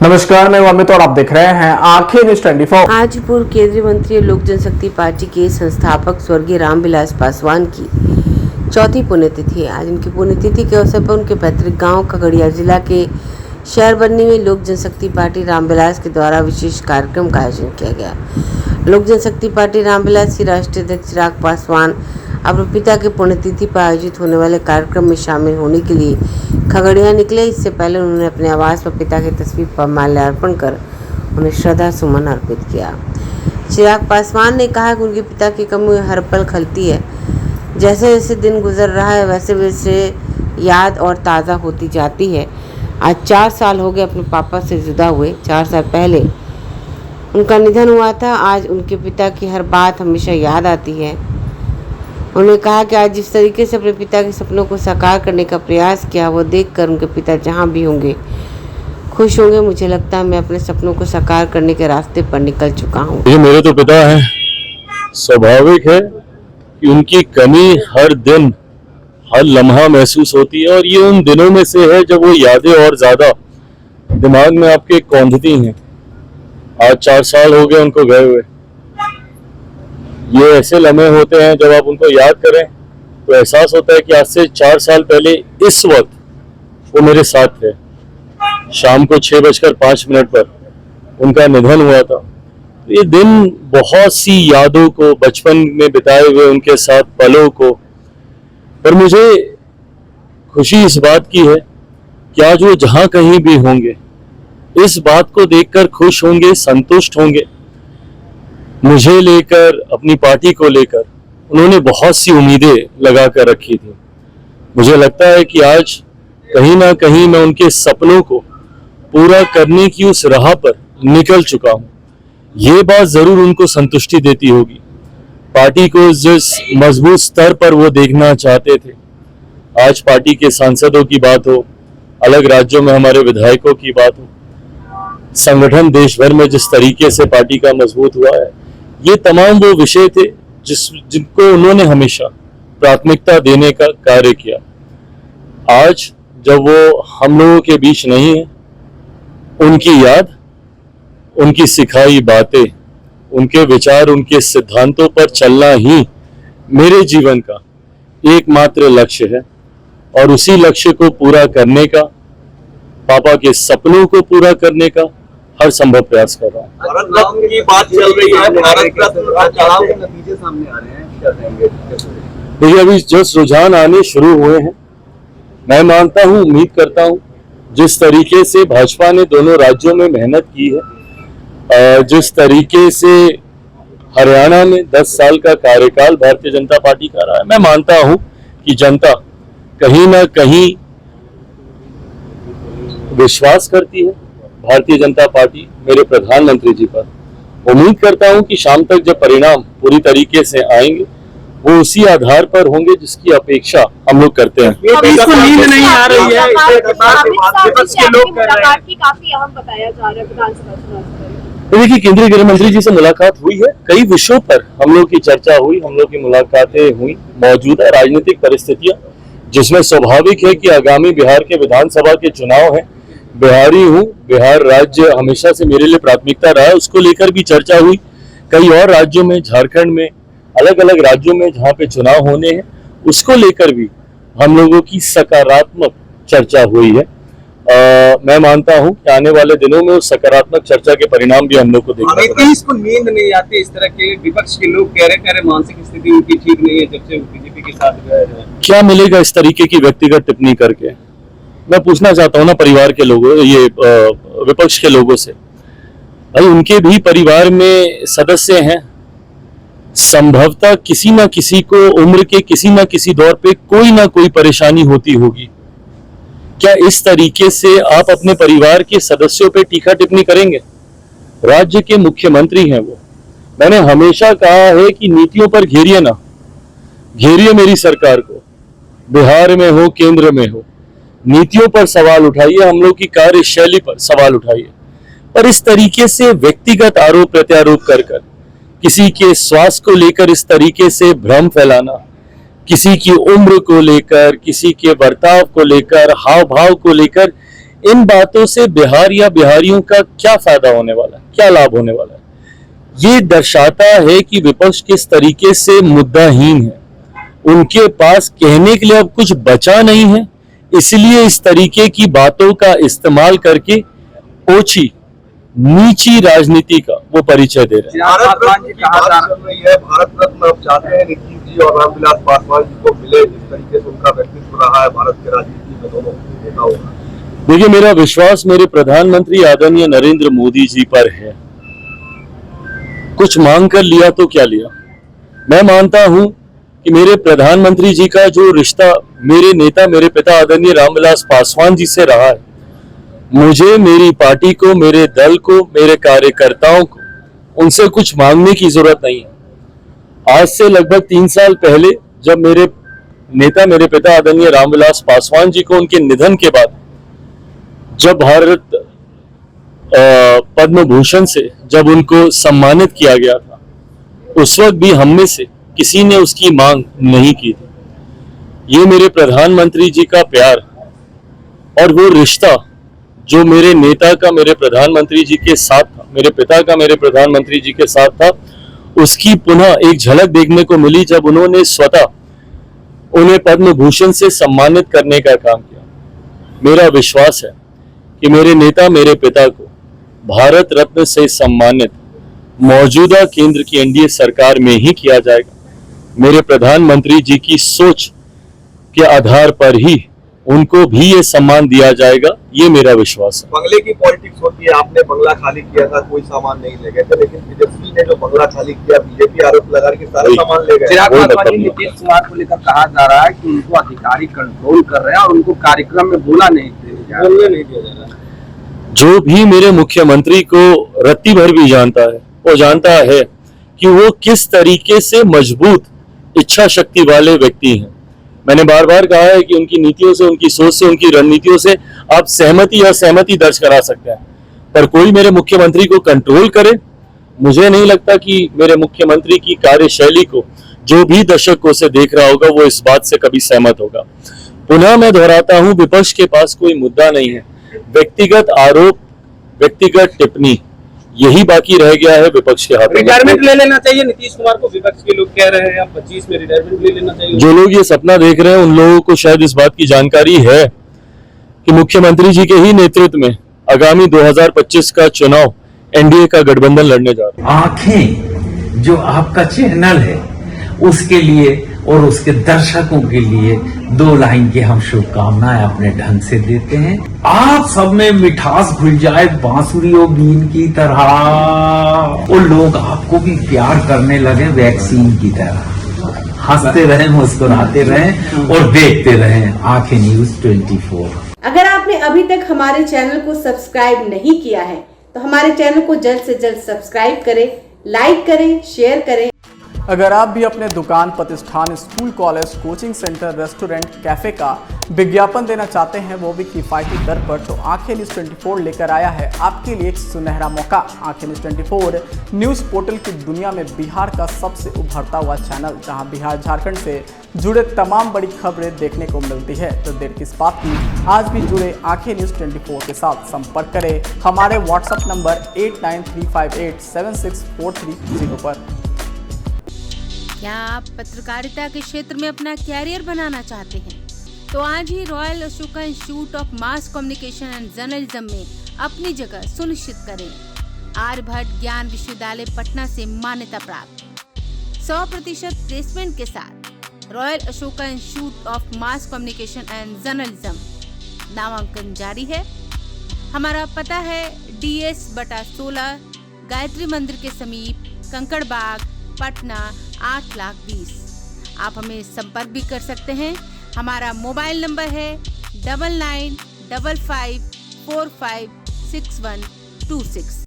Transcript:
नमस्कार, मैं अमित और आप देख रहे हैं आंखें न्यूज 24। आज पूर्व केंद्रीय मंत्री लोक जनशक्ति पार्टी के संस्थापक स्वर्गीय रामविलास पासवान की चौथी पुण्यतिथि है। आज उनकी पुण्यतिथि के अवसर पर उनके पैतृक गांव खगड़िया जिला के शहरबन्नी में लोक जनशक्ति पार्टी रामविलास के द्वारा विशेष कार्यक्रम का आयोजन किया गया। लोक जनशक्ति पार्टी रामविलास की राष्ट्रीय अध्यक्ष चिराग पासवान अपने पिता के पुण्यतिथि पर आयोजित होने वाले कार्यक्रम में शामिल होने के लिए खगड़िया निकले। इससे पहले उन्होंने अपने आवास पर पिता की तस्वीर पर माल्यार्पण कर उन्हें श्रद्धा सुमन अर्पित किया। चिराग पासवान ने कहा कि उनके पिता की कमी हर पल खलती है। जैसे जैसे दिन गुजर रहा है वैसे वैसे याद और ताज़ा होती जाती है। आज 4 साल हो गए अपने पापा से जुदा हुए। 4 साल पहले उनका निधन हुआ था। आज उनके पिता की हर बात हमेशा याद आती है। उन्होंने कहा कि आज जिस तरीके से अपने पिता के सपनों को साकार करने का प्रयास किया, वो देखकर उनके पिता जहां भी होंगे खुश होंगे। मुझे लगता है मैं अपने सपनों को साकार करने के रास्ते पर निकल चुका हूं। ये मेरे तो पिता हैं। स्वाभाविक है कि उनकी कमी हर दिन हर लम्हा महसूस होती है और ये उन दिनों में से है जब वो यादें और ज्यादा दिमाग में आपके कौंधती हैं। आज 4 साल हो गए उनको गए हुए। ये ऐसे लम्हे होते हैं जब आप उनको याद करें तो एहसास होता है कि आज से 4 साल पहले इस वक्त वो मेरे साथ थे। शाम को 6:05 पर उनका निधन हुआ था। ये दिन बहुत सी यादों को, बचपन में बिताए हुए उनके साथ पलों को, पर मुझे खुशी इस बात की है कि आज वो जहां कहीं भी होंगे इस बात को देखकर खुश होंगे, संतुष्ट होंगे। मुझे लेकर, अपनी पार्टी को लेकर उन्होंने बहुत सी उम्मीदें लगा कर रखी थी। मुझे लगता है कि आज कहीं ना कहीं मैं उनके सपनों को पूरा करने की उस राह पर निकल चुका हूं। ये बात जरूर उनको संतुष्टि देती होगी। पार्टी को जिस मजबूत स्तर पर वो देखना चाहते थे, आज पार्टी के सांसदों की बात हो, अलग राज्यों में हमारे विधायकों की बात हो, संगठन देश भर में जिस तरीके से पार्टी का मजबूत हुआ है, ये तमाम वो विषय थे जिनको उन्होंने हमेशा प्राथमिकता देने का कार्य किया। आज जब वो हम लोगों के बीच नहीं है, उनकी याद, उनकी सिखाई बातें, उनके विचार, उनके सिद्धांतों पर चलना ही मेरे जीवन का एकमात्र लक्ष्य है और उसी लक्ष्य को पूरा करने का, पापा के सपनों को पूरा करने का हर संभव प्रयास कर रहा हूँ। भारत रत्न की बात चल रही है, भारत रत्न चढ़ाव के नतीजे सामने आ रहे हैं, क्या कहेंगे? देखिए, अभी जस्ट रुझान आने शुरू हुए हैं। मैं मानता हूँ, उम्मीद करता हूँ, जिस तरीके से भाजपा ने दोनों राज्यों में मेहनत की है, जिस तरीके से हरियाणा में 10 साल का कार्यकाल भारतीय जनता पार्टी का रहा है, मैं मानता हूँ कि जनता कहीं ना कहीं विश्वास करती है भारतीय जनता पार्टी, मेरे प्रधानमंत्री जी पर। उम्मीद करता हूं कि शाम तक जब परिणाम पूरी तरीके से आएंगे वो उसी आधार पर होंगे जिसकी अपेक्षा हम लोग करते हैं। इसको नींद नहीं आ रही है, विपक्ष के लोग कह रहे हैं। काफी अहम बताया जा रहा है विधानसभा चुनाव। देखिए, केंद्रीय गृह मंत्री जी से मुलाकात हुई है, कई विषयों पर हम लोग की चर्चा हुई, हम लोग की मुलाकातें हुई। मौजूदा राजनीतिक परिस्थितियां जिसमें स्वाभाविक है कि आगामी बिहार के विधानसभा के चुनाव है, बिहारी हूँ, बिहार राज्य हमेशा से मेरे लिए प्राथमिकता रहा है, उसको लेकर भी चर्चा हुई। कई और राज्यों में, झारखंड में, अलग अलग राज्यों में जहाँ पे चुनाव होने हैं, उसको लेकर भी हम लोगों की सकारात्मक चर्चा हुई है। मैं मानता हूँ कि आने वाले दिनों में उस सकारात्मक चर्चा के परिणाम भी हम लोग को देखना। इसको नींद नहीं आती, इस तरह के विपक्ष के लोग कह रहे मानसिक स्थिति उनकी ठीक नहीं है जब से बीजेपी के साथ गए हैं। क्या मिलेगा इस तरीके की व्यक्तिगत टिप्पणी करके? मैं पूछना चाहता हूँ ना परिवार के लोगों, ये विपक्ष के लोगों से, भाई उनके भी परिवार में सदस्य हैं। संभवतः किसी ना किसी को उम्र के किसी ना किसी दौर पे कोई ना कोई परेशानी होती होगी। क्या इस तरीके से आप अपने परिवार के सदस्यों पे टीका टिप्पणी करेंगे? राज्य के मुख्यमंत्री हैं वो। मैंने हमेशा कहा है कि नीतियों पर घेरिए ना, घेरिए मेरी सरकार को, बिहार में हो, केंद्र में हो, नीतियों पर सवाल उठाइए, हम लोग की कार्यशैली पर सवाल उठाइए। पर इस तरीके से व्यक्तिगत आरोप प्रत्यारोप कर किसी के स्वास्थ्य को लेकर इस तरीके से भ्रम फैलाना, किसी की उम्र को लेकर, किसी के बर्ताव को लेकर, हाव भाव को लेकर इन बातों से बिहार या बिहारियों का क्या फायदा होने वाला है, क्या लाभ होने वाला है? ये दर्शाता है कि विपक्ष किस तरीके से मुद्दाहीन है। उनके पास कहने के लिए अब कुछ बचा नहीं है, इसलिए इस तरीके की बातों का इस्तेमाल करके ओछी नीची राजनीति का वो परिचय दे रहे हैं। भारत रत्न की बात चल रही है। भारत रत्न अब चाहते हैं नीतीश जी और रामविलास पासवान जी को मिले, जिस तरीके से उनका व्यक्तित्व रहा है भारत के राजनीति में दोनों नेताओं का। देखिए, मेरा विश्वास मेरे प्रधानमंत्री आदरणीय नरेंद्र मोदी जी पर है। कुछ मांग कर लिया तो क्या लिया। मैं मानता हूं कि मेरे प्रधानमंत्री जी का जो रिश्ता मेरे नेता, मेरे पिता आदरणीय रामविलास पासवान जी से रहा है, मुझे, मेरी पार्टी को, मेरे दल को, मेरे कार्यकर्ताओं को उनसे कुछ मांगने की जरूरत नहीं है। आज से लगभग 3 साल पहले जब मेरे नेता, मेरे पिता आदरणीय रामविलास पासवान जी को उनके निधन के बाद जब भारत पद्म भूषण से जब उनको सम्मानित किया गया था, उस वक्त भी हम में से किसी ने उसकी मांग नहीं की थी। ये मेरे प्रधानमंत्री जी का प्यार और वो रिश्ता जो मेरे नेता का मेरे प्रधानमंत्री जी के साथ था, मेरे पिता का मेरे प्रधानमंत्री जी के साथ था, उसकी पुनः एक झलक देखने को मिली जब उन्होंने स्वतः उन्हें पद्म भूषण से सम्मानित करने का काम किया। मेरा विश्वास है कि मेरे नेता, मेरे पिता को भारत रत्न से सम्मानित मौजूदा केंद्र की एनडीए सरकार में ही किया जाएगा। मेरे प्रधानमंत्री जी की सोच के आधार पर ही उनको भी ये सम्मान दिया जाएगा, ये मेरा विश्वास है। बंगले की पॉलिटिक्स होती है। आपने बंगला खाली किया था, कोई सामान नहीं ले गए थे, लेकिन तेजस्वी ने जो बंगला खाली किया, बीजेपी आरोप लगा रही कि सारे सामान ले गए। चिराग पासवान जी, नीतीश कुमार को लेकर कहा जा रहा है कि उनको अधिकारी कंट्रोल कर रहे हैं और उनको कार्यक्रम में बोलने नहीं दिया जा रहा। जो भी मेरे मुख्यमंत्री को रत्ती भर भी जानता है, वो जानता है कि वो किस तरीके से मजबूत इच्छा शक्ति वाले व्यक्ति हैं। मैंने बार बार कहा है कि उनकी नीतियों से, उनकी सोच से, उनकी रणनीतियों से आप सहमति या असहमति दर्ज करा सकते हैं, पर कोई मेरे मुख्यमंत्री को कंट्रोल करे, मुझे नहीं लगता कि मेरे मुख्यमंत्री की कार्यशैली को जो भी दर्शकों से देख रहा होगा वो इस बात से कभी सहमत होगा। पुनः मैं दोहराता हूं, विपक्ष के पास कोई मुद्दा नहीं है। व्यक्तिगत आरोप, व्यक्तिगत टिप्पणी, यही बाकी रह गया है विपक्ष के हाथ में। रिटायरमेंट ले लेना चाहिए नीतीश कुमार को, विपक्ष के लोग कह रहे हैं अब 25 में रिटायरमेंट ले लेना चाहिए। जो लोग ये सपना देख रहे हैं उन लोगों को शायद इस बात की जानकारी है कि मुख्यमंत्री जी के ही नेतृत्व में आगामी 2025 का चुनाव एनडीए का गठबंधन लड़ने जा रहा है। आंखें जो आपका चैनल है उसके लिए और उसके दर्शकों के लिए 2 लाइन की हम शुभकामनाएं अपने ढंग से देते हैं। आप सब में मिठास घुल जाए बांसुरी और बीन की तरह, और लोग आपको भी प्यार करने लगे वैक्सीन की तरह। हंसते रहें, मुस्कुराते रहें और देखते रहें आंखें न्यूज 24। अगर आपने अभी तक हमारे चैनल को सब्सक्राइब नहीं किया है तो हमारे चैनल को जल्द से जल्द सब्सक्राइब करें, लाइक करें, शेयर करें। अगर आप भी अपने दुकान, प्रतिष्ठान, school, college, coaching centre, restaurant, cafe का विज्ञापन देना चाहते हैं, वो भी किफायती दर पर, तो आंखें न्यूज़ 24 लेकर आया है आपके लिए एक सुनहरा मौका। आंखें न्यूज़ 24 न्यूज़ पोर्टल की दुनिया में बिहार का सबसे उभरता हुआ चैनल, जहां बिहार झारखंड से जुड़े तमाम बड़ी खबरें देखने को मिलती है। तो देर किस बात की, आज भी जुड़े आंखें न्यूज़ 24 के साथ। संपर्क करें हमारे व्हाट्सएप नंबर 8935876430 पर। क्या आप पत्रकारिता के क्षेत्र में अपना कैरियर बनाना चाहते हैं? तो आज ही Royal Ashoka Institute of Mass Communication and Journalism में अपनी जगह सुनिश्चित करें। आर्यभट्ट ज्ञान विश्वविद्यालय पटना से मान्यता प्राप्त 100% प्लेसमेंट के साथ royal Ashoka Institute of Mass Communication and journalism नामांकन जारी है। हमारा पता है DS/16 गायत्री मंदिर के समीप, कंकड़ बाग, पटना 8,20,000। आप हमें संपर्क भी कर सकते हैं। हमारा मोबाइल नंबर है 9955456126।